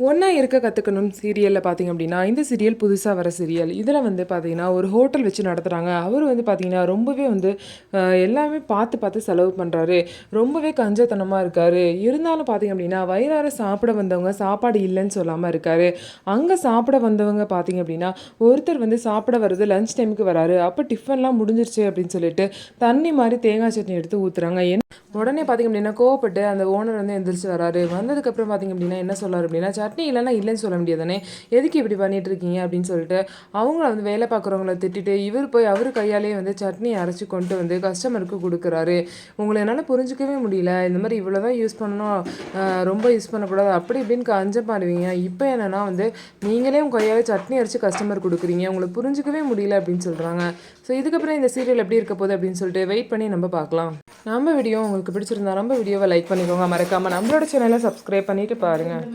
ஒன்றா இருக்க கற்றுக்கணும் சீரியலில் பார்த்தீங்க அப்படின்னா இந்த சீரியல் புதுசாக வர சீரியல் இதில் வந்து பார்த்தீங்கன்னா ஒரு ஹோட்டல் வச்சு நடத்துகிறாங்க. அவர் வந்து பார்த்தீங்கன்னா ரொம்பவே வந்து எல்லாமே பார்த்து பார்த்து செலவு பண்ணுறாரு. ரொம்பவே கஞ்சத்தனமாக இருக்கார். இருந்தாலும் பார்த்தீங்க அப்படின்னா வயிறார சாப்பிட வந்தவங்க சாப்பாடு இல்லைன்னு சொல்லாமல் இருக்கார். அங்கே சாப்பிட வந்தவங்க பார்த்தீங்க அப்படின்னா ஒருத்தர் வந்து சாப்பிட வர்றது லஞ்ச் டைமுக்கு வராரு. அப்போ டிஃபன்லாம் முடிஞ்சிருச்சு அப்படின்னு சொல்லிட்டு தண்ணி மாதிரி தேங்காய் சட்னி எடுத்து ஊற்றுறாங்க. உடனே பார்த்தீங்க அப்படின்னா கோவப்பட்டு அந்த ஓனர் வந்து எந்திரிச்சு வராரு. வந்ததுக்கப்புறம் பார்த்தீங்க அப்படின்னா என்ன சொல்கிறார் அப்படின்னா சட்னி இல்லைன்னா இல்லைன்னு சொல்ல முடியாதானே, எதுக்கு இப்படி பண்ணிட்டு இருக்கீங்க அப்படின்னு சொல்லிட்டு அவங்கள வந்து வேலை பார்க்குறவங்கள திட்டிட்டு இவர் போய் அவர் கையாலேயே வந்து சட்னி அரைச்சி கொண்டு வந்து கஸ்டமருக்கு கொடுக்குறாரு. உங்களை என்னால் புரிஞ்சிக்கவே முடியல, இந்த மாதிரி இவ்வளோ தான் யூஸ் பண்ணணும், ரொம்ப யூஸ் பண்ணக்கூடாது அப்படி இப்படின்னு கஞ்சம் பாடுவீங்க. இப்போ என்னென்னா வந்து நீங்களே உங்கள் கையாலே சட்னி அரைச்சி கஸ்டமர் கொடுக்குறீங்க, உங்களுக்கு புரிஞ்சிக்கவே முடியல அப்படின்னு சொல்கிறாங்க. ஸோ இதுக்கப்புறம் இந்த சீரியல் எப்படி இருக்க போகுது அப்படின்னு சொல்லிட்டு வெயிட் பண்ணி நம்ம பார்க்கலாம். நம்ம வீடியோ உங்களுக்கு பிடிச்சிருந்தா நம்ம வீடியோவை லைக் பண்ணிக்கோங்க. மறக்காமல் நம்மளோட சேனலை சப்ஸ்கிரைப் பண்ணிட்டு பாருங்கள்.